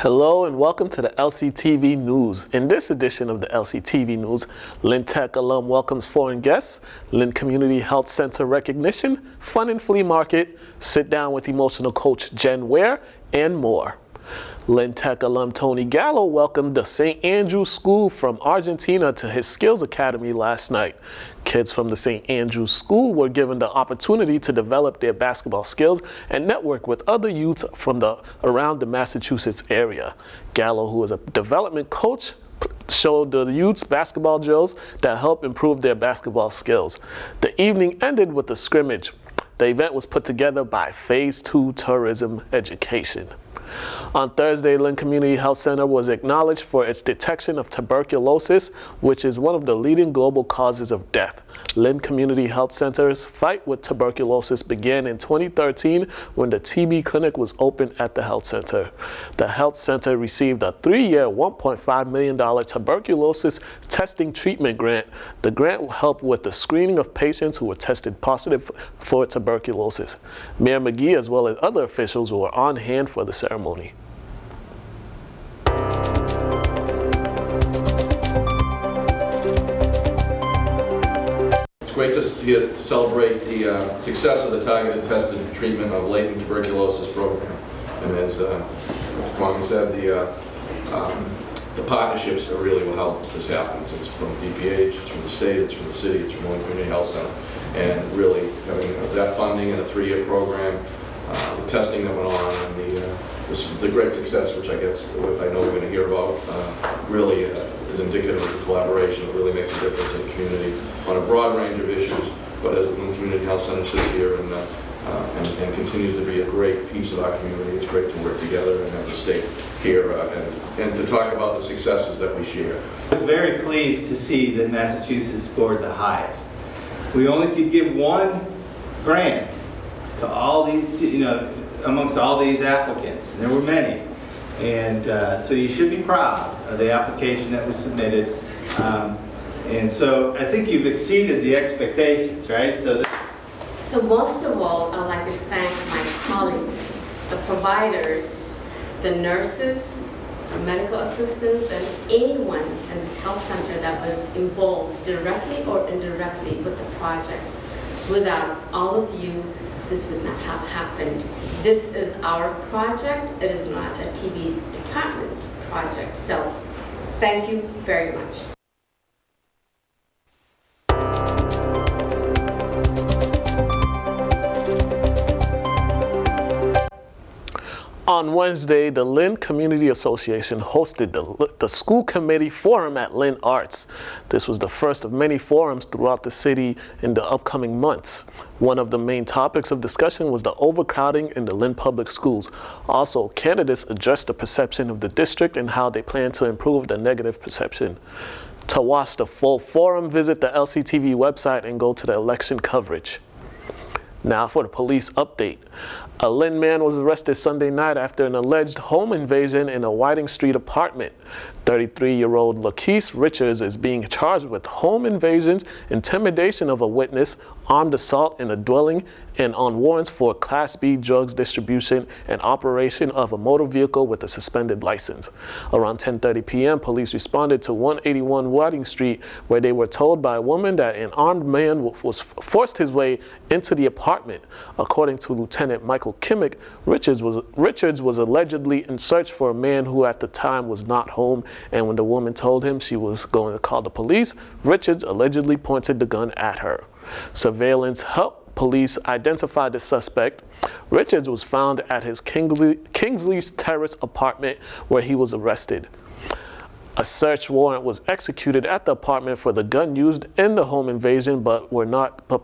Hello and welcome to the LCTV News. In this edition of the LCTV News, Lynn Tech Alum welcomes foreign guests, Lynn Community Health Center recognition, fun and flea market, sit down with emotional coach Jen Weir, and more. Lynn Tech alum Tony Gallo welcomed the St. Andrews School from Argentina to his Skills Academy last night. Kids from the St. Andrews School were given the opportunity to develop their basketball skills and network with other youths from around the Massachusetts area. Gallo, who is a development coach, showed the youths basketball drills that help improve their basketball skills. The evening ended with a scrimmage. The event was put together by Phase 2 Tourism Education. On Thursday, Lynn Community Health Center was acknowledged for its detection of tuberculosis, which is one of the leading global causes of death. Lynn Community Health Center's fight with tuberculosis began in 2013 when the TB clinic was opened at the health center. The health center received a 3-year, $1.5 million tuberculosis testing treatment grant. The grant will help with the screening of patients who were tested positive for tuberculosis. Mayor McGee, as well as other officials, were on hand for the ceremony. It's great to celebrate the success of the targeted tested treatment of latent tuberculosis program. And as Kwame said, the partnerships are really will help this happens. It's from DPH, it's from the state, it's from the city, it's from Lynn Community Health Center. And really having that funding in a 3-year program, the testing that went on, and the great success, which I know we're going to hear about, really is indicative of the collaboration. It really makes a difference in the community on a broad range of issues. But as the Community Health Center sits here and continues to be a great piece of our community, it's great to work together and have the state here and to talk about the successes that we share. I was very pleased to see that Massachusetts scored the highest. We only could give one grant to all these, amongst all these applicants. There were many. And so you should be proud of the application that was submitted. And so I think you've exceeded the expectations, right? So most of all, I'd like to thank my colleagues, the providers, the nurses, the medical assistants, and anyone in this health center that was involved directly or indirectly with the project. Without all of you, this would not have happened. This is our project. It is not a TB department's project. So thank you very much. On Wednesday, the Lynn Community Association hosted the School Committee Forum at Lynn Arts. This was the first of many forums throughout the city in the upcoming months. One of the main topics of discussion was the overcrowding in the Lynn Public Schools. Also, candidates addressed the perception of the district and how they plan to improve the negative perception. To watch the full forum, visit the LCTV website and go to the election coverage. Now for the police update. A Lynn man was arrested Sunday night after an alleged home invasion in a Whiting Street apartment. 33-year-old Lakeith Richards is being charged with home invasions, intimidation of a witness, armed assault in a dwelling, and on warrants for Class B drugs distribution and operation of a motor vehicle with a suspended license. Around 10:30 p.m., police responded to 181 Whiting Street, where they were told by a woman that an armed man was forced his way into the apartment. According to Lieutenant Michael Kimmick, Richards was allegedly in search for a man who at the time was not home, and when the woman told him she was going to call the police, Richards allegedly pointed the gun at her. Surveillance helped police identify the suspect. Richards was found at his Kingsley's Terrace apartment where he was arrested. A search warrant was executed at the apartment for the gun used in the home invasion, but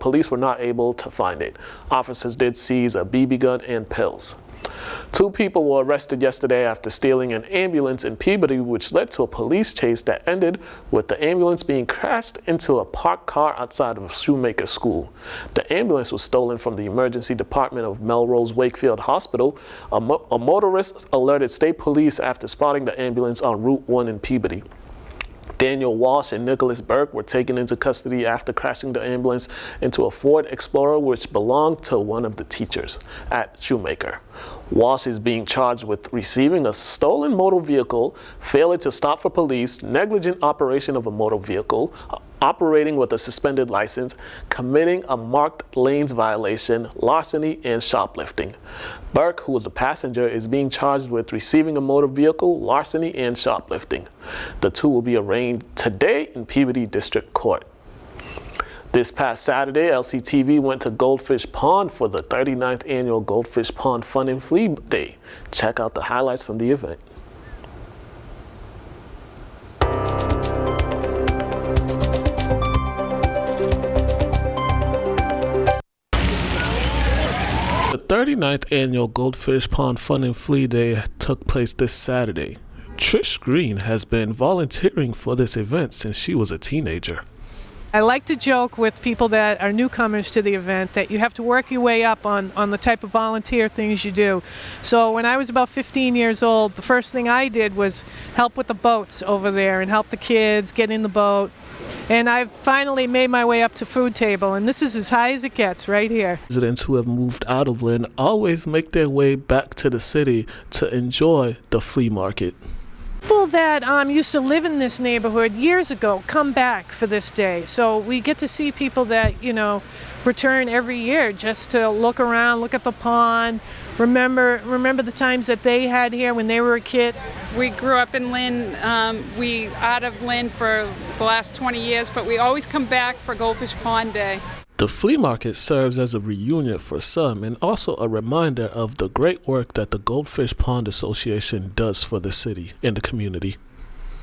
police were not able to find it. Officers did seize a BB gun and pills. 2 people were arrested yesterday after stealing an ambulance in Peabody, which led to a police chase that ended with the ambulance being crashed into a parked car outside of a Shoemaker School. The ambulance was stolen from the emergency department of Melrose Wakefield Hospital. A motorist alerted state police after spotting the ambulance on Route 1 in Peabody. Daniel Walsh and Nicholas Burke were taken into custody after crashing the ambulance into a Ford Explorer which belonged to one of the teachers at Shoemaker. Walsh is being charged with receiving a stolen motor vehicle, failure to stop for police, negligent operation of a motor vehicle, operating with a suspended license, committing a marked lanes violation, larceny, and shoplifting. Burke, who was a passenger, is being charged with receiving a motor vehicle, larceny, and shoplifting. The two will be arraigned today in Peabody District Court. This past Saturday, LCTV went to Goldfish Pond for the 39th annual Goldfish Pond Fun and Flea Day. Check out the highlights from the event. The 39th annual Goldfish Pond Fun and Flea Day took place this Saturday. Trish Green has been volunteering for this event since she was a teenager. I like to joke with people that are newcomers to the event that you have to work your way up on the type of volunteer things you do. So when I was about 15 years old, the first thing I did was help with the boats over there and help the kids get in the boat. And I've finally made my way up to food table, and this is as high as it gets right here. Residents who have moved out of Lynn always make their way back to the city to enjoy the flea market. People that used to live in this neighborhood years ago come back for this day. So we get to see people that, you know, return every year just to look around, look at the pond, remember the times that they had here when they were a kid. We grew up in Lynn. We out of Lynn for the last 20 years, but we always come back for Goldfish Pond Day. The flea market serves as a reunion for some and also a reminder of the great work that the Goldfish Pond Association does for the city and the community.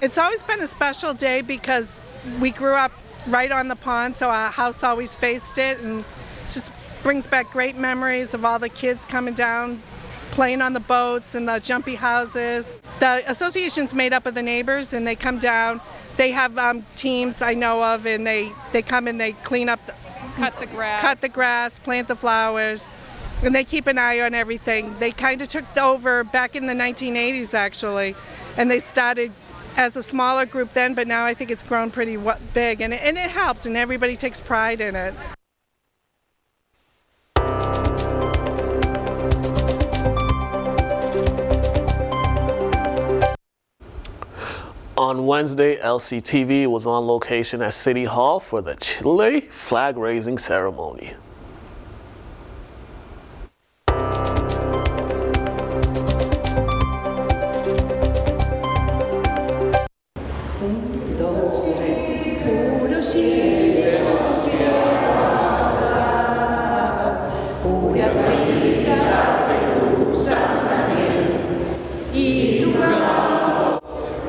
It's always been a special day because we grew up right on the pond, so our house always faced it, and it just brings back great memories of all the kids coming down, playing on the boats and the jumpy houses. The association's made up of the neighbors, and they come down. They have teams I know of, and they come and they clean up cut the grass, plant the flowers, and they keep an eye on everything. They kind of took over back in the 1980s, actually, and they started as a smaller group then, but now I think it's grown pretty big, and it helps, and everybody takes pride in it. On Wednesday, LCTV was on location at City Hall for the Chile flag-raising ceremony.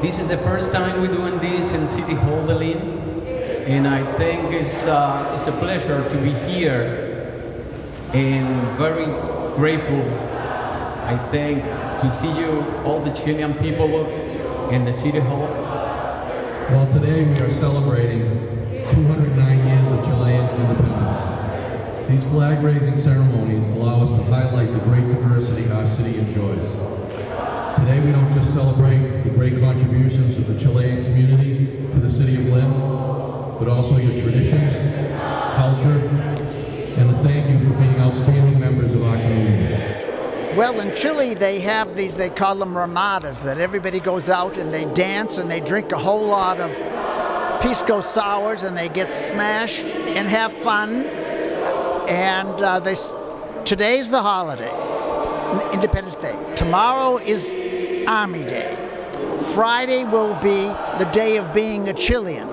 This is the first time we're doing this in City Hall, Lynn, and I think it's a pleasure to be here and very grateful, I think, to see you, all the Chilean people in the City Hall. Well, today we are celebrating 209 years of Chilean independence. These flag-raising ceremonies allow us to highlight the great diversity our city enjoys. Today we don't just celebrate the great contributions of the Chilean community to the city of Lynn, but also your traditions, culture, and a thank you for being outstanding members of our community. Well, in Chile they have these, they call them ramadas, that everybody goes out and they dance and they drink a whole lot of pisco sours and they get smashed and have fun. And today's the holiday, Independence Day. Tomorrow is Army Day. Friday will be the day of being a Chilean.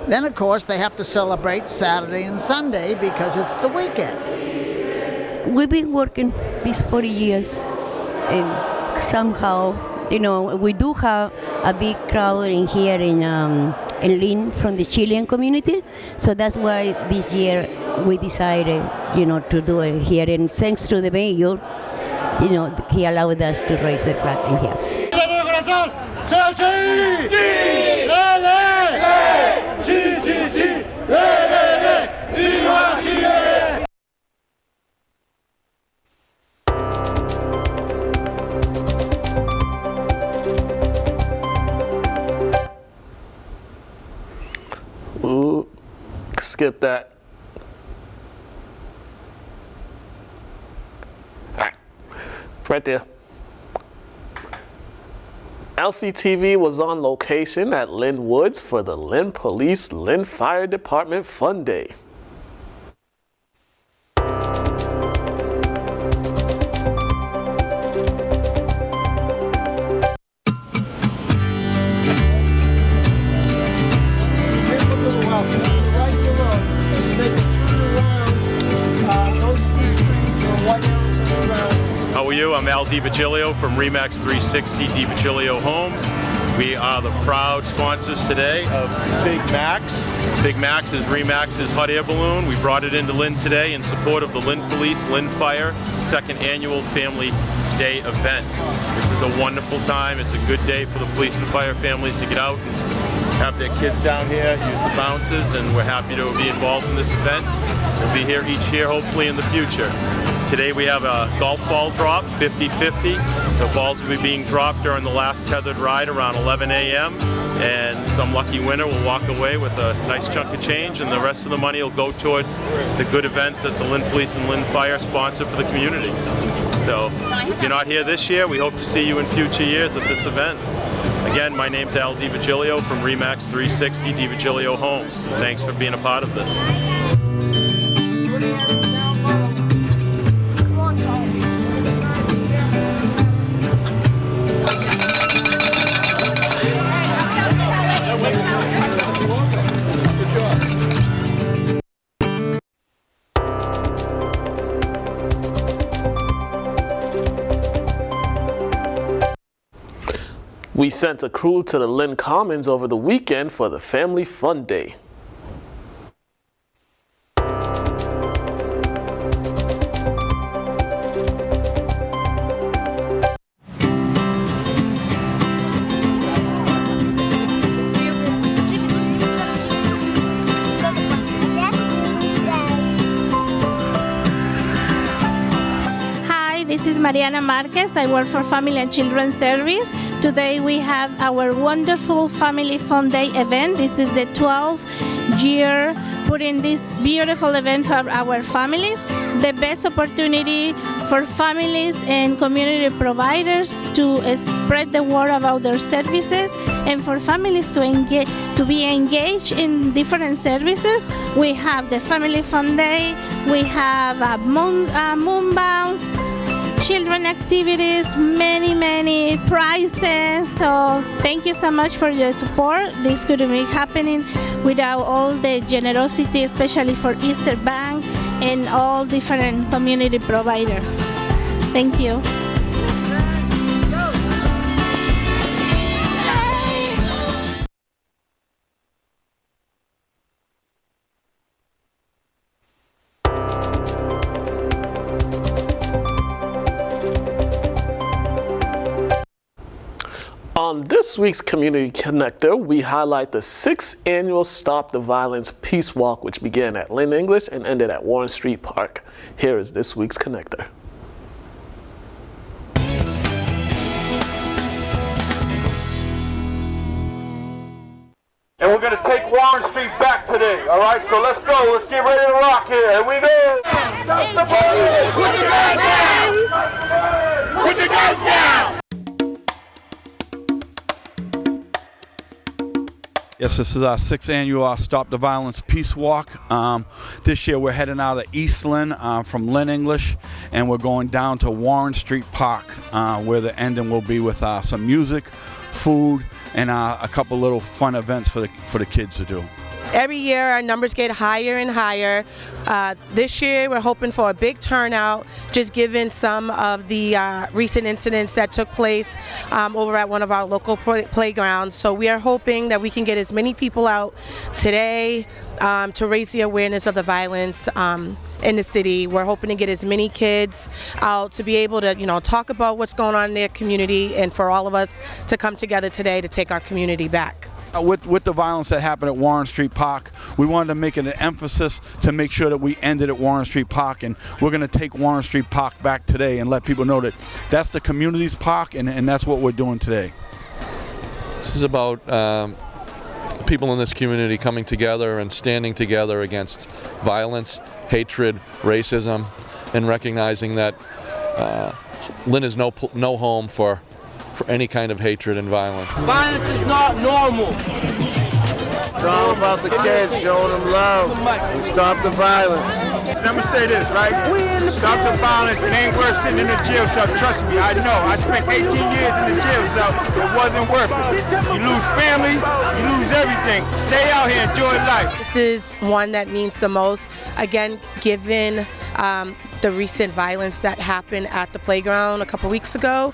Then, of course, they have to celebrate Saturday and Sunday because it's the weekend. We've been working these 40 years, and somehow, you know, we do have a big crowd in here in Lynn from the Chilean community. So that's why this year we decided, you know, to do it here. And thanks to the mayor, you know, he allowed us to raise the flag in here. skip that. All right, right there. LCTV was on location at Lynn Woods for the Lynn Police Lynn Fire Department Fun Day. How are you? I'm Al DiVigilio from Remax 360 DiVigilio Homes. We are the proud sponsors today of Big Max. Big Max is Remax's hot air balloon. We brought it into Lynn today in support of the Lynn Police Lynn Fire second annual Family Day event. This is a wonderful time. It's a good day for the police and fire families to get out and have their kids down here, use the bounces, and we're happy to be involved in this event. We'll be here each year, hopefully in the future. Today we have a golf ball drop, 50-50. The balls will be being dropped during the last tethered ride around 11 a.m. and some lucky winner will walk away with a nice chunk of change, and the rest of the money will go towards the good events that the Lynn Police and Lynn Fire sponsor for the community. So if you're not here this year, we hope to see you in future years at this event. Again, my name's Al DiVigilio from Remax 360 DiVigilio Homes. Thanks for being a part of this. We sent a crew to the Lynn Commons over the weekend for the Family Fun Day. This is Mariana Marquez. I work for Family and Children Service. Today we have our wonderful Family Fun Day event. This is the 12th year putting this beautiful event for our families. The best opportunity for families and community providers to spread the word about their services and for families to be engaged in different services. We have the Family Fun Day, we have moon bounce, children activities, many prizes. So thank you so much for your support. This couldn't be happening without all the generosity, especially for Easter Bank and all different community providers. Thank you. On this week's Community Connector, we highlight the 6th annual Stop the Violence Peace Walk, which began at Lynn English and ended at Warren Street Park. Here is this week's Connector. And we're going to take Warren Street back today, all right? So let's go. Let's get ready to rock here. Here we go. Stop the violence. Put the guns down. Put the guns down. Yes, this is our 6th annual Stop the Violence Peace Walk. This year we're heading out of East Lynn from Lynn English, and we're going down to Warren Street Park, where the ending will be with some music, food, and a couple little fun events for the kids to do. Every year our numbers get higher and higher. This year we're hoping for a big turnout, just given some of the recent incidents that took place over at one of our local playgrounds. So we are hoping that we can get as many people out today to raise the awareness of the violence in the city. We're hoping to get as many kids out to be able to, talk about what's going on in their community, and for all of us to come together today to take our community back. With the violence that happened at Warren Street Park, we wanted to make it an emphasis to make sure that we ended at Warren Street Park, and we're going to take Warren Street Park back today and let people know that that's the community's park, and that's what we're doing today. This is about people in this community coming together and standing together against violence, hatred, racism, and recognizing that Lynn is no home for any kind of hatred and violence. Violence is not normal. It's all about the kids, showing them love and stop the violence. Let me say this, right? Stop the violence. It ain't worth sitting in the jail cell. Trust me, I know. I spent 18 years in the jail cell. It wasn't worth it. You lose family, you lose everything. Stay out here, enjoy life. This is one that means the most. Again, given the recent violence that happened at the playground a couple weeks ago,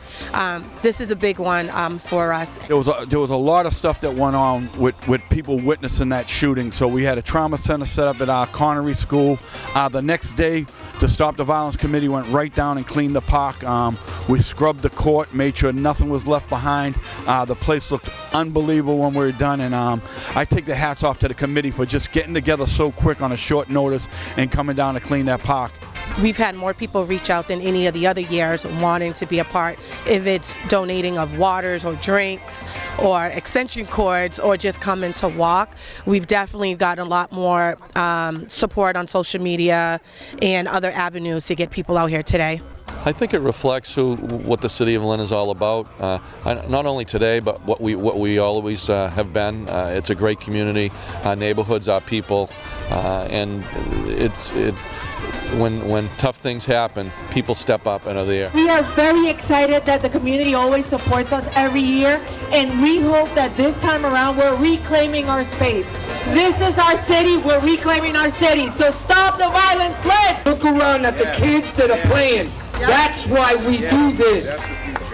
this is a big one for us. There was a lot of stuff that went on with people witnessing that shooting. So we had a trauma center set up at our Connery School. The next day, the Stop the Violence Committee went right down and cleaned the park. We scrubbed the court, made sure nothing was left behind. The place looked unbelievable when we were done, and I take the hats off to the committee for just getting together so quick on a short notice and coming down to clean that park. We've had more people reach out than any of the other years wanting to be a part, if it's donating of waters or drinks or extension cords or just coming to walk. We've definitely got a lot more support on social media and other avenues to get people out here today. I think it reflects what the city of Lynn is all about. Not only today, but what we always have been. It's a great community. Our neighborhoods, our people, and when tough things happen, people step up and are there. We are very excited that the community always supports us every year, and we hope that this time around we're reclaiming our space. This is our city, we're reclaiming our city, so stop the violence, Lynn! Look around at the kids that are playing. That's why we do this.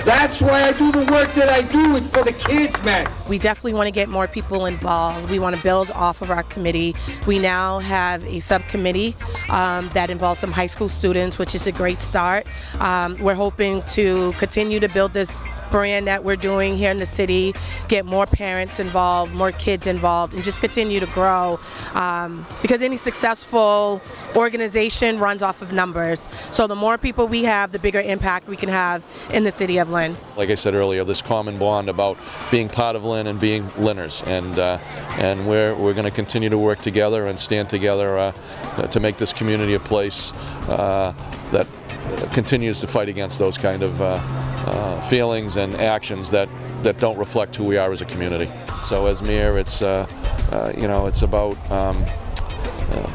That's why I do the work that I do. It's for the kids, man. We definitely want to get more people involved. We want to build off of our committee. We now have a subcommittee that involves some high school students, which is a great start. We're hoping to continue to build this brand that we're doing here in the city, get more parents involved, more kids involved, and just continue to grow. Because any successful organization runs off of numbers. So the more people we have, the bigger impact we can have in the city of Lynn. Like I said earlier, this common bond about being part of Lynn and being Lynners, and we're going to continue to work together and stand together to make this community a place that continues to fight against those kind of feelings and actions that don't reflect who we are as a community. So as mayor, it's it's about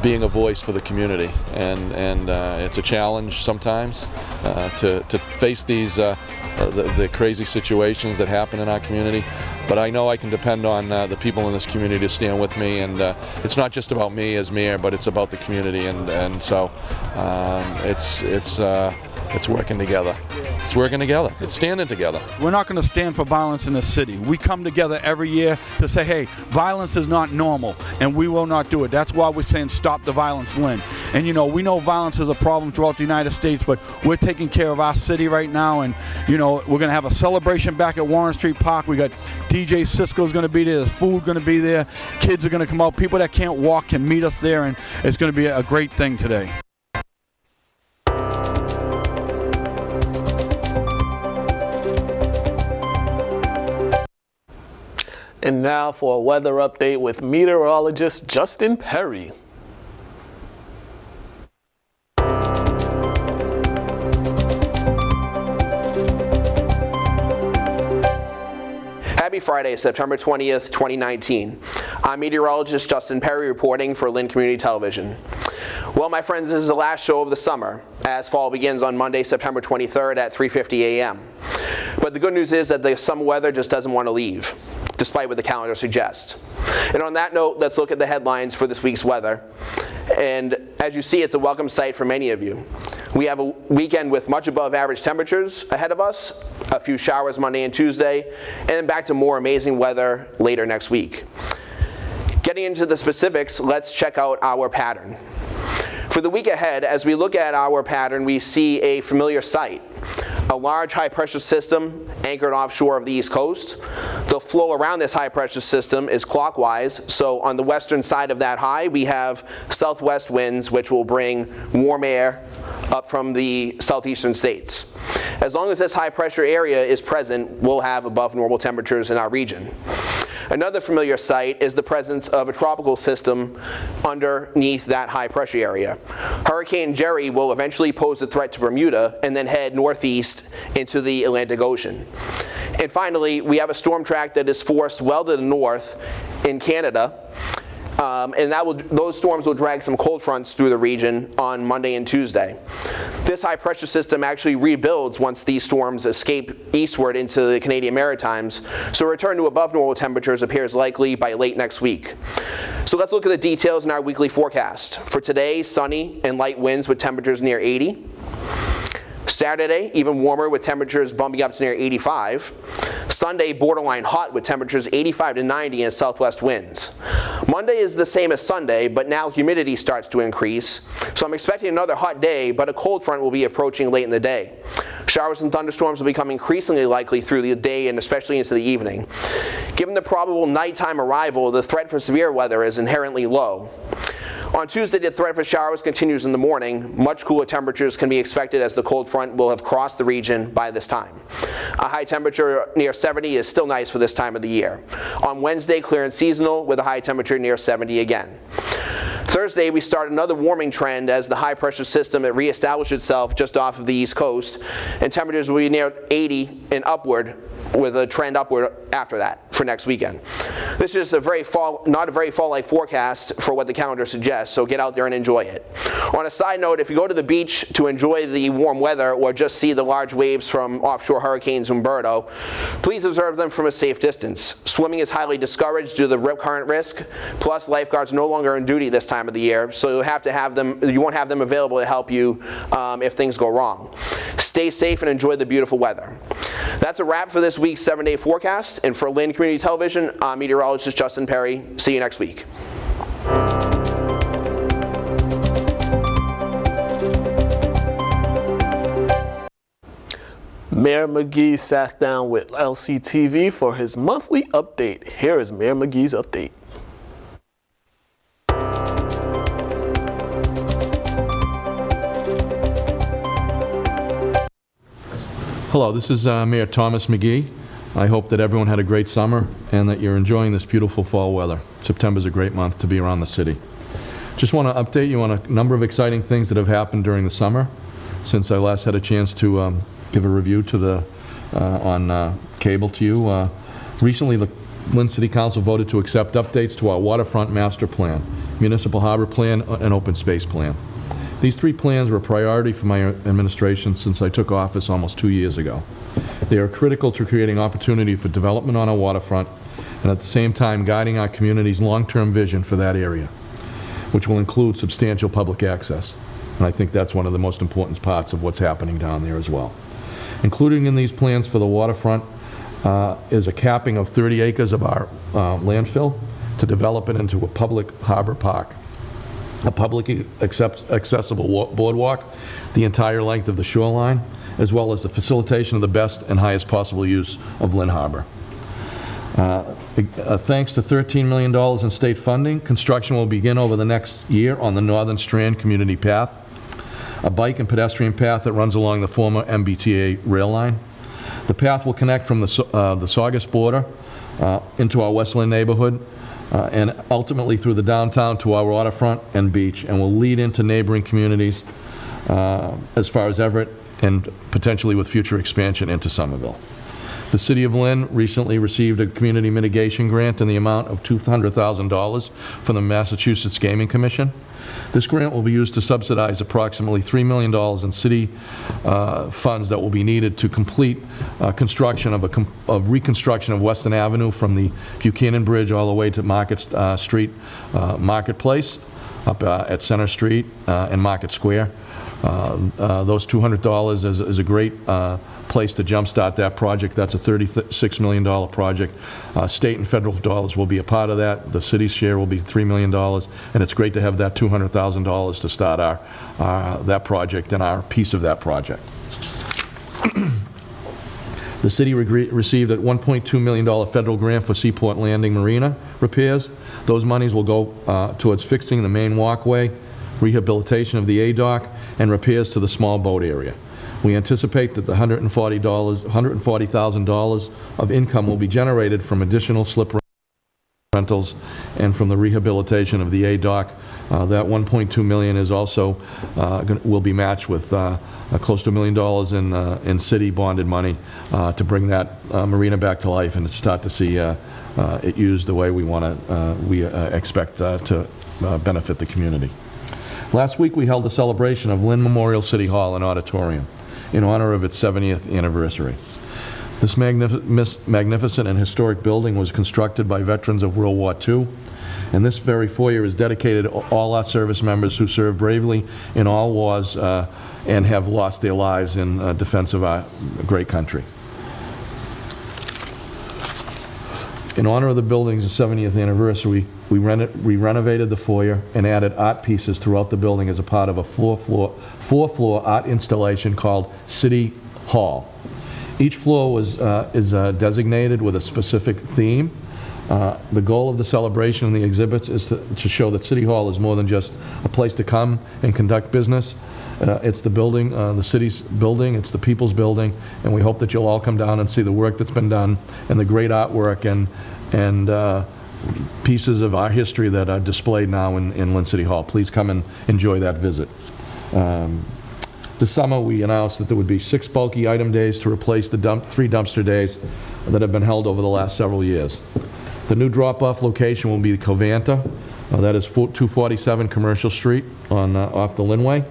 being a voice for the community, and it's a challenge sometimes to face these the crazy situations that happen in our community. But I know I can depend on the people in this community to stand with me, and it's not just about me as mayor, but it's about the community, and so it's working together. It's working together. It's standing together. We're not going to stand for violence in the city. We come together every year to say, hey, violence is not normal, and we will not do it. That's why we're saying stop the violence, Lynn. And we know violence is a problem throughout the United States, but we're taking care of our city right now, and we're going to have a celebration back at Warren Street Park. We got DJ Cisco's going to be there. There's food going to be there. Kids are going to come out. People that can't walk can meet us there, and it's going to be a great thing today. And now for a weather update with meteorologist Justin Perry. Happy Friday, September 20th, 2019. I'm meteorologist Justin Perry reporting for Lynn Community Television. Well, my friends, this is the last show of the summer, as fall begins on Monday, September 23rd at 3:50 a.m. But the good news is that the summer weather just doesn't want to leave, despite what the calendar suggests. And on that note, let's look at the headlines for this week's weather. And as you see, it's a welcome sight for many of you. We have a weekend with much above average temperatures ahead of us, a few showers Monday and Tuesday, and then back to more amazing weather later next week. Getting into the specifics, let's check out our pattern. For the week ahead, as we look at our pattern, we see a familiar sight. A large high-pressure system anchored offshore of the East Coast. The flow around this high-pressure system is clockwise, so on the western side of that high, we have southwest winds, which will bring warm air up from the southeastern states. As long as this high-pressure area is present, we'll have above normal temperatures in our region. Another familiar sight is the presence of a tropical system underneath that high pressure area. Hurricane Jerry will eventually pose a threat to Bermuda and then head northeast into the Atlantic Ocean. And finally, we have a storm track that is forced well to the north in Canada. And those storms will drag some cold fronts through the region on Monday and Tuesday. This high pressure system actually rebuilds once these storms escape eastward into the Canadian Maritimes, so a return to above normal temperatures appears likely by late next week. So let's look at the details in our weekly forecast. For today, sunny and light winds with temperatures near 80. Saturday, even warmer with temperatures bumping up to near 85. Sunday, borderline hot with temperatures 85 to 90 and southwest winds. Monday is the same as Sunday, but now humidity starts to increase. So I'm expecting another hot day, but a cold front will be approaching late in the day. Showers and thunderstorms will become increasingly likely through the day and especially into the evening. Given the probable nighttime arrival, the threat for severe weather is inherently low. On Tuesday, the threat for showers continues in the morning. Much cooler temperatures can be expected as the cold front will have crossed the region by this time. A high temperature near 70 is still nice for this time of the year. On Wednesday, clear and seasonal with a high temperature near 70 again. Thursday, we start another warming trend as the high pressure system reestablishes itself just off of the East Coast, and temperatures will be near 80 and upward, with a trend upward after that for next weekend. This is not a very fall-like forecast for what the calendar suggests, so get out there and enjoy it. On a side note, if you go to the beach to enjoy the warm weather or just see the large waves from offshore hurricanes Umberto, please observe them from a safe distance. Swimming is highly discouraged due to the rip current risk, plus lifeguards no longer on duty this time of the year, so you won't have them available to help you if things go wrong. Stay safe and enjoy the beautiful weather. That's a wrap for this week's 7-day forecast, and for Lynn Community Television, I'm meteorologist Justin Perry. See you next week. Mayor McGee sat down with LCTV for his monthly update. Here is Mayor McGee's update. Hello, this is Mayor Thomas McGee. I hope that everyone had a great summer and that you're enjoying this beautiful fall weather. September's a great month to be around the city. Just want to update you on a number of exciting things that have happened during the summer since I last had a chance to give a review to on cable to you. Recently, the Lynn City Council voted to accept updates to our waterfront master plan, municipal harbor plan, and open space plan. These three plans were a priority for my administration since I took office almost 2 years ago. They are critical to creating opportunity for development on our waterfront and at the same time guiding our community's long-term vision for that area, which will include substantial public access. And I think that's one of the most important parts of what's happening down there as well. Including in these plans for the waterfront is a capping of 30 acres of our landfill to develop it into a public harbor park, a publicly accessible boardwalk the entire length of the shoreline, as well as the facilitation of the best and highest possible use of Lynn Harbor. Thanks to $13 million in state funding, construction will begin over the next year on the Northern Strand Community Path, a bike and pedestrian path that runs along the former MBTA rail line. The path will connect from the Saugus border into our West Lynn neighborhood, and ultimately through the downtown to our waterfront and beach, and will lead into neighboring communities as far as Everett and potentially with future expansion into Somerville. The City of Lynn recently received a community mitigation grant in the amount of $200,000 from the Massachusetts Gaming Commission. This grant will be used to subsidize approximately $3 million in city funds that will be needed to complete construction of reconstruction of Weston Avenue from the Buchanan Bridge all the way to Market Street Marketplace up at Center Street and Market Square. Those $200 is a great place to jumpstart that project. That's a $36 million project. State and federal dollars will be a part of that. The city's share will be $3 million, and it's great to have that $200,000 to start that project and our piece of that project. The city received a $1.2 million federal grant for Seaport Landing Marina repairs. Those monies will go towards fixing the main walkway, rehabilitation of the A-dock, and repairs to the small boat area. We anticipate that the $140,000 of income will be generated from additional slip rentals and from the rehabilitation of the A dock. That $1.2 million is also will be matched with close to $1 million in city bonded money to bring that marina back to life and to start to see it used the way we expect to benefit the community. Last week we held a celebration of Lynn Memorial City Hall and Auditorium in honor of its 70th anniversary. This magnificent and historic building was constructed by veterans of World War II, and this very foyer is dedicated to all our service members who served bravely in all wars and have lost their lives in defense of our great country. In honor of the building's 70th anniversary, we renovated the foyer and added art pieces throughout the building as a part of a four-floor art installation called City Hall. Each floor is designated with a specific theme. The goal of the celebration and the exhibits is to show that City Hall is more than just a place to come and conduct business. It's the building, the city's building, it's the people's building, and we hope that you'll all come down and see the work that's been done and the great artwork and pieces of our history that are displayed now in Lynn City Hall. Please come and enjoy that visit. This summer we announced that there would be 6 bulky item days to replace the 3 dumpster days that have been held over the last several years. The new drop-off location will be Covanta. That is 247 Commercial Street off the Linway.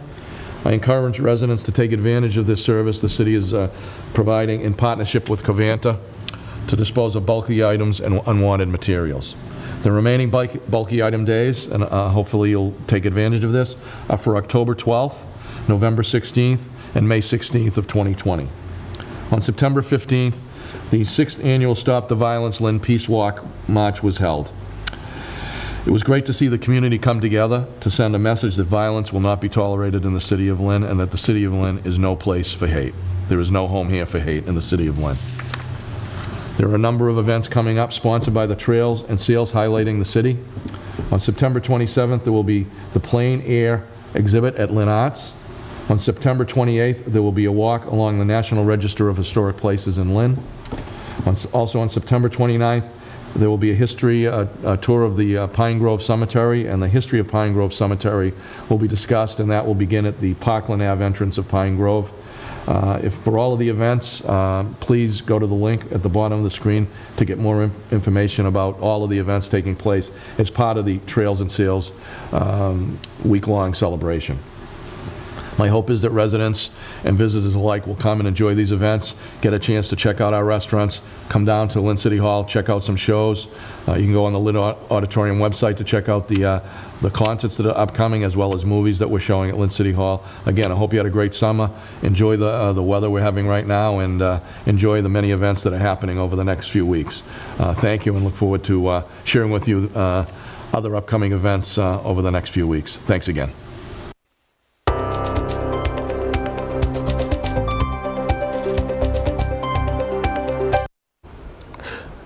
I encourage residents to take advantage of this service the city is providing in partnership with Covanta to dispose of bulky items and unwanted materials. The remaining bulky item days, and hopefully you'll take advantage of this, are for October 12th, November 16th, and May 16th of 2020. On September 15th, the 6th annual Stop the Violence Lynn Peace Walk March was held. It was great to see the community come together to send a message that violence will not be tolerated in the city of Lynn and that the city of Lynn is no place for hate. There is no home here for hate in the city of Lynn. There are a number of events coming up sponsored by the Trails and Sails highlighting the city. On September 27th, there will be the Plein Air exhibit at Lynn Arts. On September 28th, there will be a walk along the National Register of Historic Places in Lynn. Also on September 29th, there will be a tour of the Pine Grove Cemetery, and the history of Pine Grove Cemetery will be discussed, and that will begin at the Parkland Ave entrance of Pine Grove. For all of the events, please go to the link at the bottom of the screen to get more information about all of the events taking place as part of the Trails and Sails week-long celebration. My hope is that residents and visitors alike will come and enjoy these events, get a chance to check out our restaurants, come down to Lynn City Hall, check out some shows. You can go on the Lynn Auditorium website to check out the concerts that are upcoming, as well as movies that we're showing at Lynn City Hall. Again, I hope you had a great summer. Enjoy the weather we're having right now, and enjoy the many events that are happening over the next few weeks. Thank you, and look forward to sharing with you other upcoming events over the next few weeks. Thanks again.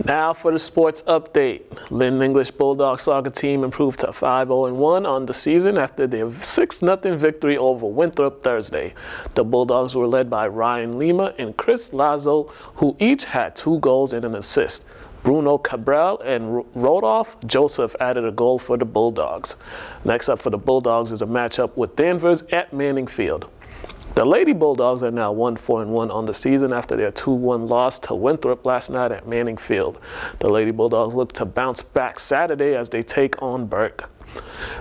Now for the sports update. Lynn English Bulldog soccer team improved to 5-0-1 on the season after their 6-0 victory over Winthrop Thursday. The Bulldogs were led by Ryan Lima and Chris Lazo, who each had 2 goals and an assist. Bruno Cabral and Rodolph Joseph added a goal for the Bulldogs. Next up for the Bulldogs is a matchup with Danvers at Manning Field. The Lady Bulldogs are now 1-4-1 on the season after their 2-1 loss to Winthrop last night at Manning Field. The Lady Bulldogs look to bounce back Saturday as they take on Burke.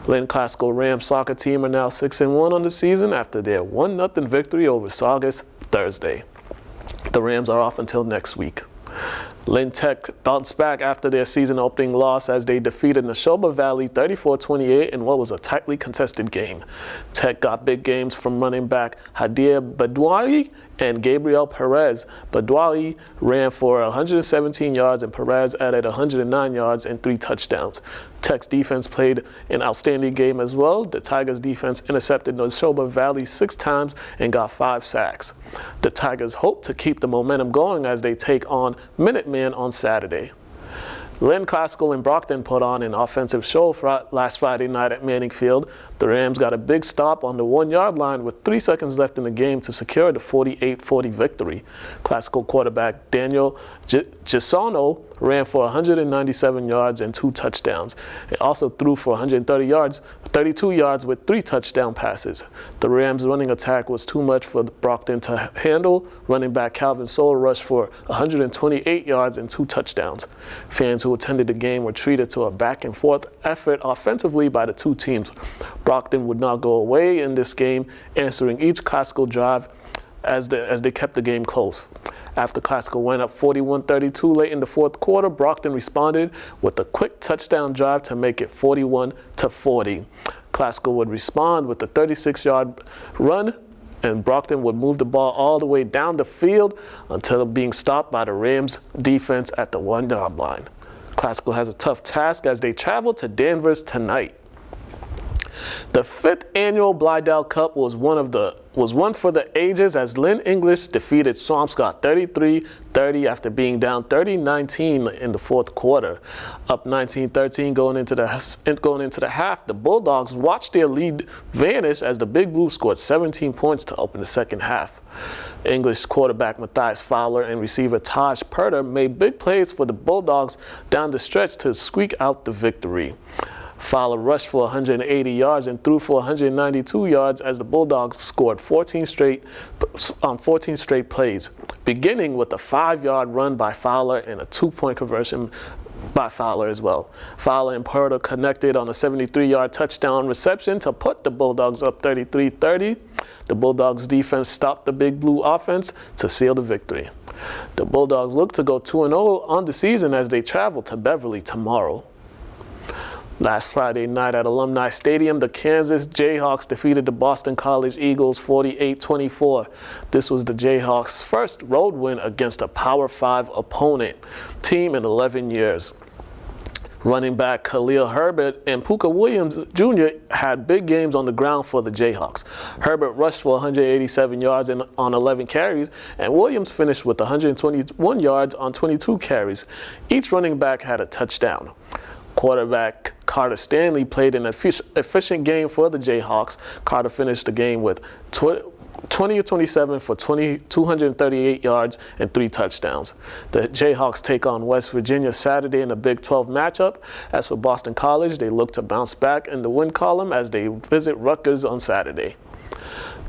Lynn Classical Rams soccer team are now 6-1 on the season after their 1-0 victory over Saugus Thursday. The Rams are off until next week. Lynn Tech bounced back after their season-opening loss as they defeated Neshoba Valley 34-28 in what was a tightly contested game. Tech got big games from running back Hadir Badouai and Gabriel Perez. Badouai ran for 117 yards and Perez added 109 yards and 3 touchdowns. Tech's defense played an outstanding game as well. The Tigers' defense intercepted Neshoba Valley 6 times and got 5 sacks. The Tigers hope to keep the momentum going as they take on Minutemen on Saturday. Lynn Classical and Brockton put on an offensive show last Friday night at Manning Field. The Rams got a big stop on the 1-yard line with 3 seconds left in the game to secure the 48-40 victory. Classical quarterback Daniel Gisono ran for 197 yards and 2 touchdowns. He also threw for 32 yards with 3 touchdown passes. The Rams' running attack was too much for Brockton to handle. Running back Calvin Soul rushed for 128 yards and 2 touchdowns. Fans who attended the game were treated to a back-and-forth effort offensively by the two teams. Brockton would not go away in this game, answering each Classical drive as they kept the game close. After Classical went up 41-32 late in the fourth quarter, Brockton responded with a quick touchdown drive to make it 41-40. Classical would respond with a 36-yard run, and Brockton would move the ball all the way down the field until being stopped by the Rams defense at the 1-yard line. Classical has a tough task as they travel to Danvers tonight. The 5th annual Blydell Cup was one for the ages as Lynn English defeated Swampscott 33-30 after being down 30-19 in the fourth quarter. Up 19-13 going into the half, the Bulldogs watched their lead vanish as the Big Blue scored 17 points to open the second half. English quarterback Matthias Fowler and receiver Taj Perter made big plays for the Bulldogs down the stretch to squeak out the victory. Fowler rushed for 180 yards and threw for 192 yards as the Bulldogs scored 14 straight plays, beginning with a 5-yard run by Fowler and a 2-point conversion by Fowler as well. Fowler and Perter connected on a 73-yard touchdown reception to put the Bulldogs up 33-30. The Bulldogs defense stopped the Big Blue offense to seal the victory. The Bulldogs look to go 2-0 on the season as they travel to Beverly tomorrow. Last Friday night at Alumni Stadium, the Kansas Jayhawks defeated the Boston College Eagles 48-24. This was the Jayhawks' first road win against a Power 5 opponent team in 11 years. Running back Khalil Herbert and Puka Williams Jr. had big games on the ground for the Jayhawks. Herbert rushed for 187 yards on 11 carries, and Williams finished with 121 yards on 22 carries. Each running back had a touchdown. Quarterback Carter Stanley played an efficient game for the Jayhawks. Carter finished the game with 20-27 for 238 yards and 3 touchdowns. The Jayhawks take on West Virginia Saturday in a Big 12 matchup. As for Boston College, they look to bounce back in the win column as they visit Rutgers on Saturday.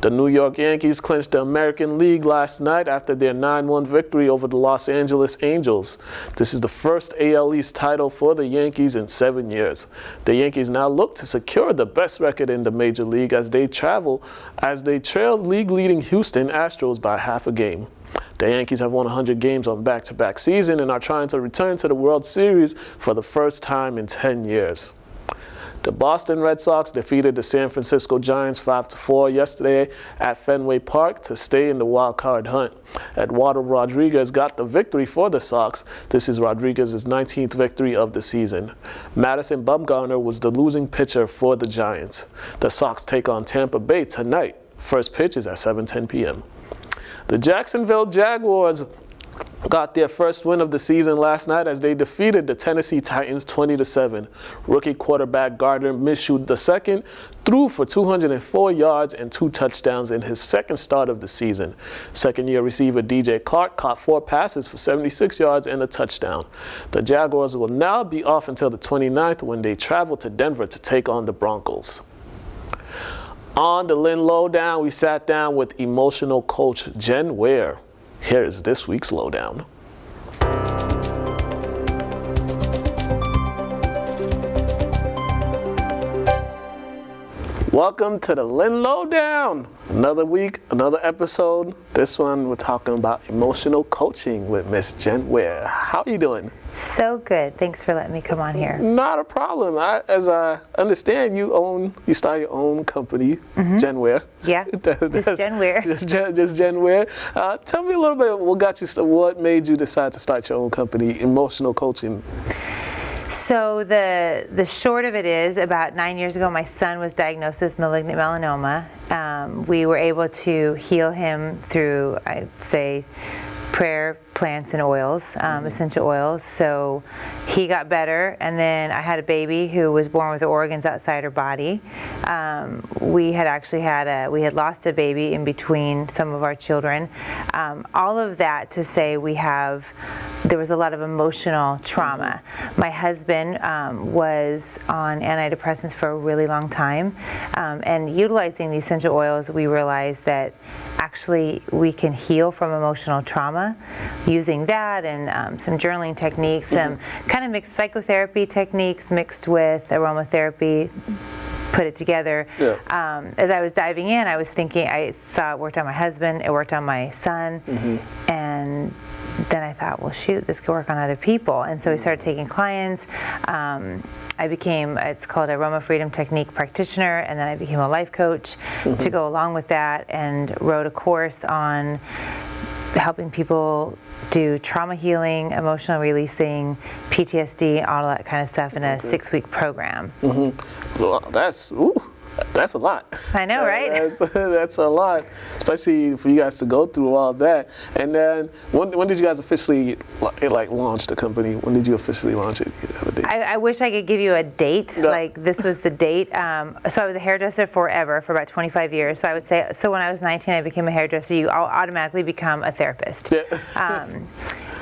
The New York Yankees clinched the American League last night after their 9-1 victory over the Los Angeles Angels. This is the first AL East title for the Yankees in 7 years. The Yankees now look to secure the best record in the Major League as they trail league-leading Houston Astros by half a game. The Yankees have won 100 games on back-to-back season and are trying to return to the World Series for the first time in 10 years. The Boston Red Sox defeated the San Francisco Giants 5-4 yesterday at Fenway Park to stay in the wild card hunt. Eduardo Rodriguez got the victory for the Sox. This is Rodriguez's 19th victory of the season. Madison Bumgarner was the losing pitcher for the Giants. The Sox take on Tampa Bay tonight. First pitch is at 7:10 p.m. The Jacksonville Jaguars got their first win of the season last night as they defeated the Tennessee Titans 20-7. Rookie quarterback Gardner Minshew II threw for 204 yards and 2 touchdowns in his second start of the season. Second-year receiver DJ Clark caught 4 passes for 76 yards and a touchdown. The Jaguars will now be off until the 29th when they travel to Denver to take on the Broncos. On the Lynn Lowdown, we sat down with emotional coach Jen Weir. Here is this week's Lowdown. Welcome to the Lynn Lowdown. Another week, another episode. This one we're talking about emotional coaching with Miss Jen Weir. How are you doing? So good. Thanks for letting me come on here. Not a problem. As I understand, you start your own company, Jen Weir. Yeah, just Jen Weir. Just Jen Weir. Tell me a little bit what made you decide to start your own company, Emotional Coaching? So the short of it is, about 9 years ago, my son was diagnosed with malignant melanoma. We were able to heal him through, I'd say, prayer, plants and oils, essential oils. So he got better, and then I had a baby who was born with organs outside her body. We had actually we had lost a baby in between some of our children. All of that to say there was a lot of emotional trauma. My husband was on antidepressants for a really long time, and utilizing the essential oils, we realized that actually we can heal from emotional trauma using that and some journaling techniques, some kind of mixed psychotherapy techniques mixed with aromatherapy, put it together. As I was diving in, I was thinking, I saw it worked on my husband, it worked on my son, and then I thought, well, shoot, this could work on other people. And so we started taking clients. I became, it's called Aroma Freedom Technique Practitioner, and then I became a life coach to go along with that, and wrote a course on helping people do trauma healing, emotional releasing, PTSD, all that kind of stuff in a 6-week program. Well, that's a lot. I know, right? That's a lot, especially for you guys to go through all that. And then, when did you guys officially launch the company? When did you officially launch it? I wish I could give you a date. Like this was the date. So I was a hairdresser forever, for about 25 years. So I would say, so when I was 19, I became a hairdresser. You automatically become a therapist.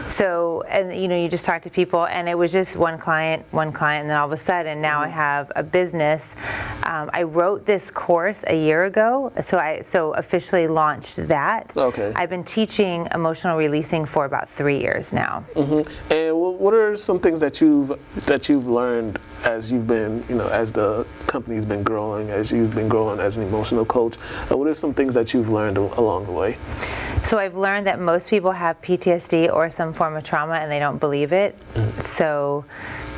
So, and you just talk to people, and it was just one client, and then all of a sudden now I have a business. I wrote this course a year ago, so officially launched that. Okay. I've been teaching emotional releasing for about 3 years now. And what are some things that you've learned as you've been, as the company's been growing, as you've been growing as an emotional coach? What are some things that you've learned along the way? So I've learned that most people have PTSD or some form of trauma, and they don't believe it. So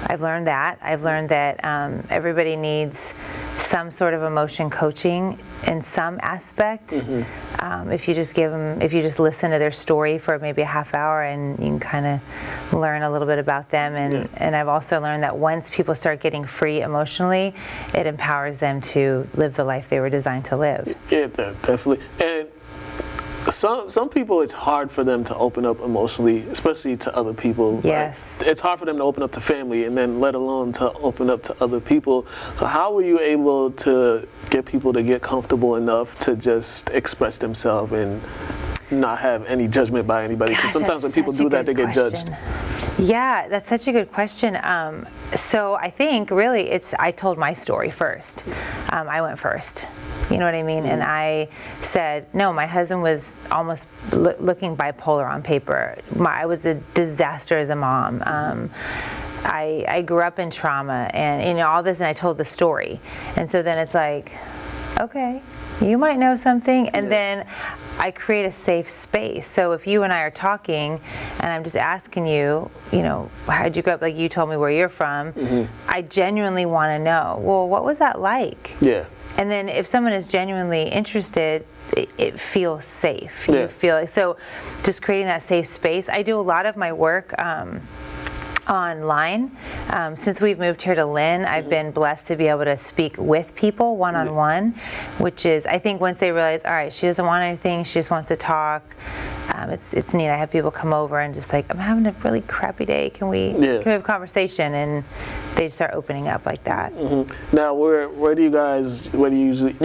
I've learned that. I've learned that everybody needs some sort of emotion coaching in some aspect. If you just listen to their story for maybe a half hour, and you can kind of learn a little bit about them. And I've also learned that once people start getting free emotionally, it empowers them to live the life they were designed to live. Yeah, definitely. And some people, it's hard for them to open up emotionally, especially to other people. Yes. It's hard for them to open up to family, and then let alone to open up to other people. So how were you able to get people to get comfortable enough to just express themselves and not have any judgment by anybody? Because sometimes when people do that, they get judged. Yeah, that's such a good question. So I think really I told my story first. I went first. You know what I mean? And I said, no, my husband was almost looking bipolar on paper. I was a disaster as a mom. I grew up in trauma, and all this, and I told the story. And so then it's like, okay, you might know something. And then I create a safe space. So if you and I are talking, and I'm just asking you, how'd you grow up? Like you told me where you're from. I genuinely want to know, well, what was that like? Yeah. And then if someone is genuinely interested, it feels safe. You feel like, so just creating that safe space. I do a lot of my work online. Since we've moved here to Lynn, I've been blessed to be able to speak with people one-on-one, which is, I think once they realize, all right, she doesn't want anything, she just wants to talk. It's neat. I have people come over and just like, I'm having a really crappy day. Can we have a conversation? And they start opening up like that. Now, where do you usually,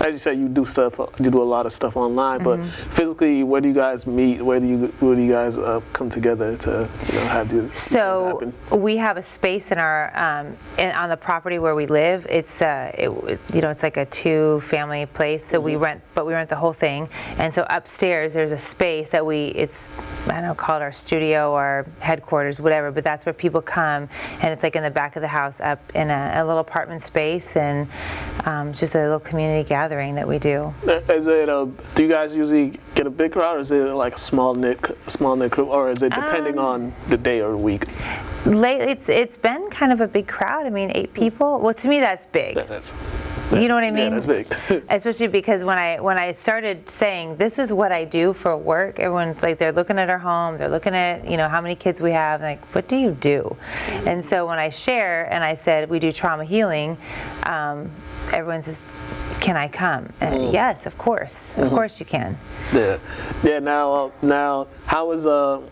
as you said, you do a lot of stuff online, but physically, where do you guys meet? Where do you guys come together to have these things happen? We have a space in our on the property where we live. It's it's like a 2-family place, so we rent the whole thing. And so upstairs there's a space that call it our studio or headquarters, whatever, but that's where people come, and it's like in the back of the house up in a little apartment space, and just a little community gathering that we do. Is it do you guys usually get a big crowd, or is it like a small knit group, or is it depending on the day or week? Lately, it's been kind of a big crowd. I mean, 8 people. Well, to me, that's big. You know what I mean? Yeah, that's big. Especially because when I started saying this is what I do for work, everyone's like, they're looking at our home, they're looking at how many kids we have, like, what do you do? And so when I share and I said we do trauma healing, everyone's just, can I come? And yes, of course you can. Yeah. Now, how is the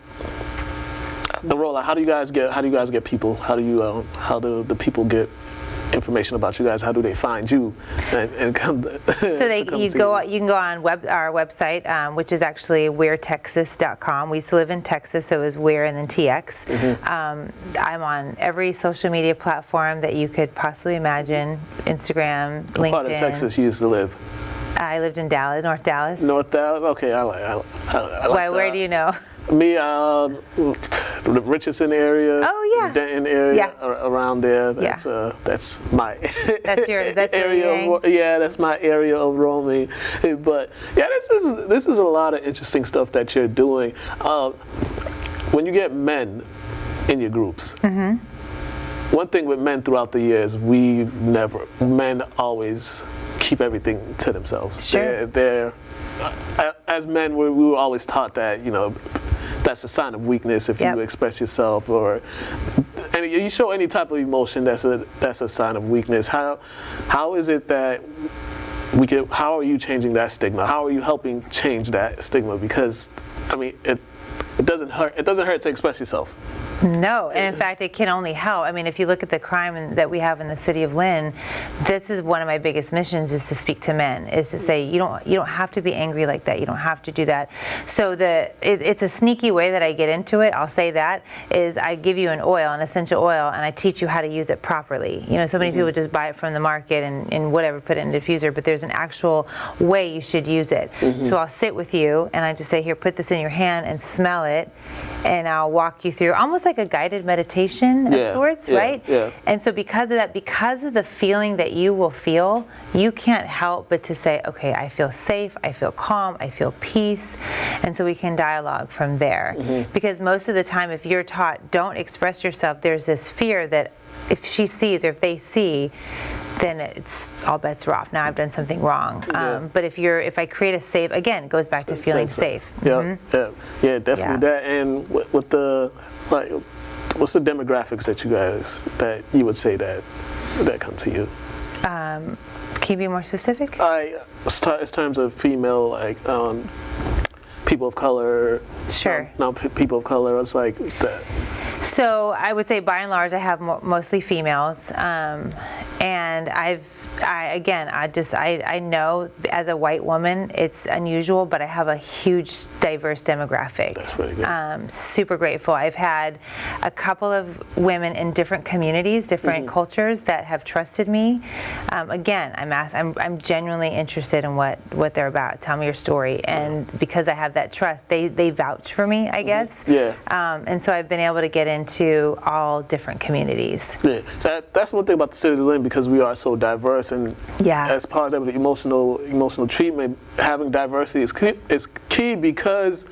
rollout? How do you guys get people? How do the people get information about you guys? How do they find you and come? So you can go on our website, which is actually weirtexas.com. We used to live in Texas, so it was Weir and then TX. I'm on every social media platform that you could possibly imagine: Instagram, LinkedIn. What part of Texas you used to live? I lived in Dallas, North Dallas. North Dallas. Okay, I like Why? Where do you know? Me, the Richardson area. Oh yeah. Denton area, around there. That's my. That's area. That's my area of roaming. But yeah, this is a lot of interesting stuff that you're doing. When you get men in your groups. One thing with men throughout the years, men always keep everything to themselves. Sure. As men, we were always taught that, that's a sign of weakness if you express yourself, and you show any type of emotion, that's a sign of weakness. How is it that how are you changing that stigma? How are you helping change that stigma? Because it doesn't hurt. It doesn't hurt to express yourself. No, and in fact, it can only help. If you look at the crime that we have in the city of Lynn, this is one of my biggest missions, is to speak to men, is to say, you don't have to be angry like that. You don't have to do that. So it's a sneaky way that I get into it. I'll say that is I give you an essential oil, and I teach you how to use it properly. So many people just buy it from the market and whatever, put it in a diffuser, but there's an actual way you should use it. So I'll sit with you, and I just say, here, put this in your hand and smell it, and I'll walk you through almost like a guided meditation of sorts, right? Yeah. And so because of that, because of the feeling that you will feel, you can't help but to say, okay, I feel safe, I feel calm, I feel peace, and so we can dialogue from there. Because most of the time, if you're taught, don't express yourself, there's this fear that if she sees or if they see, then it's all bets are off. Now I've done something wrong. But if I create a safe, again, it goes back to feeling safe. Yeah, definitely that. And with the what's the demographics that you would say that come to you? Can you be more specific? As terms of female, people of color. Sure. People of color. It's like that. So I would say by and large I have mostly females, and I know as a white woman it's unusual, but I have a huge diverse demographic. That's really good. Super grateful. I've had a couple of women in different communities, different cultures that have trusted me. Again, I'm genuinely interested in what they're about. Tell me your story, and because I have that trust, they vouch for me, I guess. Yeah. And so I've been able to get into all different communities. Yeah, that's one thing about the city of Lynn, because we are so diverse, and as part of the emotional treatment, having diversity is key because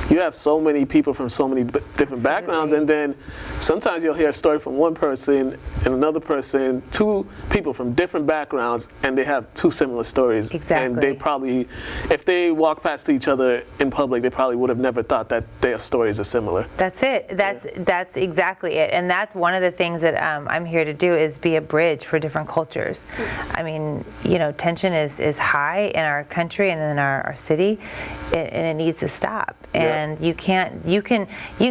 you have so many people from so many different backgrounds, and then sometimes you'll hear a story from one person and another person, two people from different backgrounds, and they have two similar stories. Exactly. And they probably, if they walk past each other in public, they probably would have never thought that their stories are similar. That's it. That's exactly it. And that's one of the things that I'm here to do, is be a bridge for different cultures. Tension is high in our country and in our city, and it needs to stop. And you can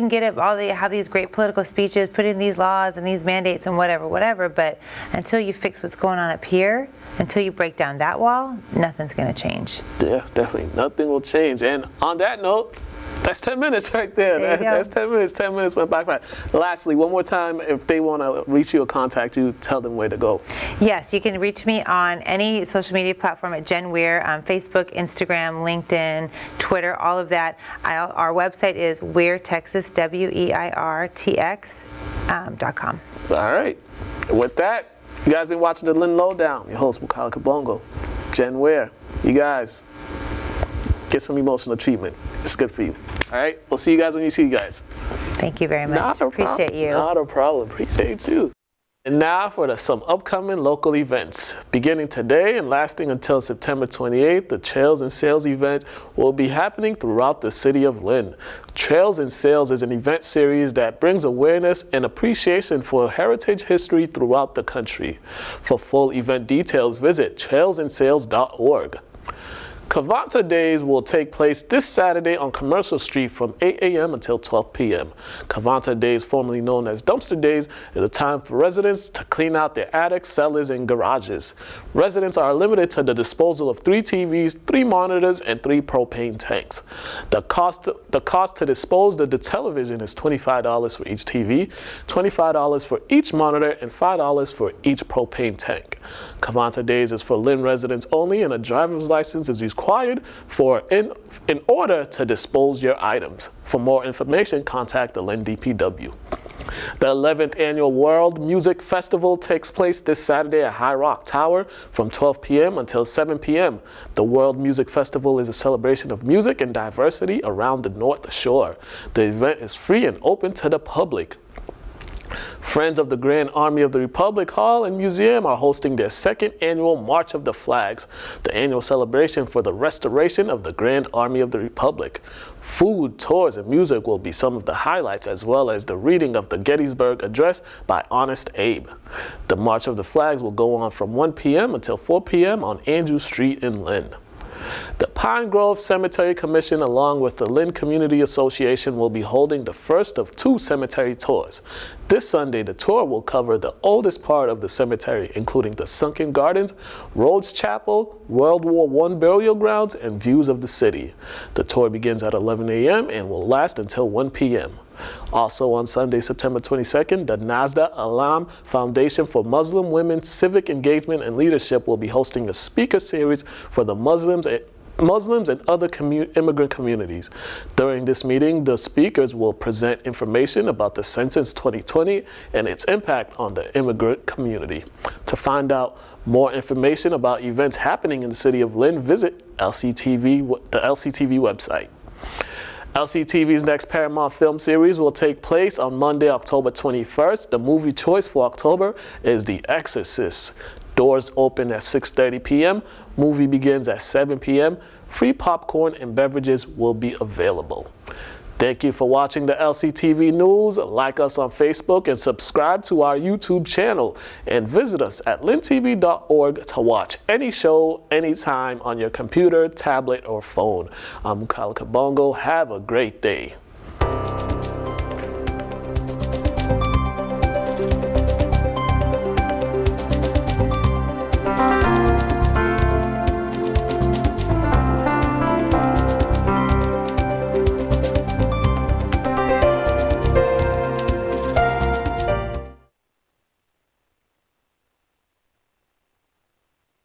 get up have these great political speeches, put in these laws and these mandates and whatever, but until you fix what's going on up here, until you break down that wall, nothing's going to change. Yeah, definitely. Nothing will change. And on that note, that's 10 minutes right there. That's 10 minutes. 10 minutes went by fast. Lastly, one more time, if they want to reach you or contact you, tell them where to go. Yes, you can reach me on any social media platform at Jen Weir, on Facebook, Instagram, LinkedIn, Twitter, all of that. Our website is weirtexas, WEIRTX.com. All right. With that, you guys been watching the Lynn Lowdown. Your host, Mukala Kabongo. Jen Weir. You guys, get some emotional treatment. It's good for you. All right? We'll see you guys when you see you guys. Thank you very much. Appreciate you. Not a problem. Appreciate you. And now for some upcoming local events. Beginning today and lasting until September 28th, the Trails and Sales event will be happening throughout the city of Lynn. Trails and Sales is an event series that brings awareness and appreciation for heritage history throughout the country. For full event details, visit trailsandsales.org. Cavanta Days will take place this Saturday on Commercial Street from 8 a.m. until 12 p.m. Cavanta Days, formerly known as Dumpster Days, is a time for residents to clean out their attics, cellars, and garages. Residents are limited to the disposal of 3 TVs, 3 monitors, and 3 propane tanks. The cost to dispose of the television is $25 for each TV, $25 for each monitor, and $5 for each propane tank. Cavanta Days is for Lynn residents only, and a driver's license is required in order to dispose your items. For more information, contact the Lynn DPW. The 11th Annual World Music Festival takes place this Saturday at High Rock Tower from 12 p.m. until 7 p.m. The World Music Festival is a celebration of music and diversity around the North Shore. The event is free and open to the public. Friends of the Grand Army of the Republic Hall and Museum are hosting their 2nd annual March of the Flags, the annual celebration for the restoration of the Grand Army of the Republic. Food, tours, and music will be some of the highlights, as well as the reading of the Gettysburg Address by Honest Abe. The March of the Flags will go on from 1 p.m. until 4 p.m. on Andrew Street in Lynn. The Pine Grove Cemetery Commission, along with the Lynn Community Association, will be holding the first of 2 cemetery tours. This Sunday, the tour will cover the oldest part of the cemetery, including the Sunken Gardens, Rhodes Chapel, World War I burial grounds, and views of the city. The tour begins at 11 a.m. and will last until 1 p.m. Also on Sunday, September 22nd, the Dept Alum Foundation for Muslim Women's Civic Engagement and Leadership will be hosting a speaker series for the Muslims and other immigrant communities. During this meeting, the speakers will present information about the Census 2020 and its impact on the immigrant community. To find out more information about events happening in the city of Lynn, visit the LCTV website. LCTV's next Paramount film series will take place on Monday, October 21st. The movie choice for October is The Exorcist. Doors open at 6:30 p.m. Movie begins at 7 p.m. Free popcorn and beverages will be available. Thank you for watching the LCTV News. Like us on Facebook and subscribe to our YouTube channel. And visit us at lyntv.org to watch any show, anytime on your computer, tablet, or phone. I'm Mukala Kabongo. Have a great day.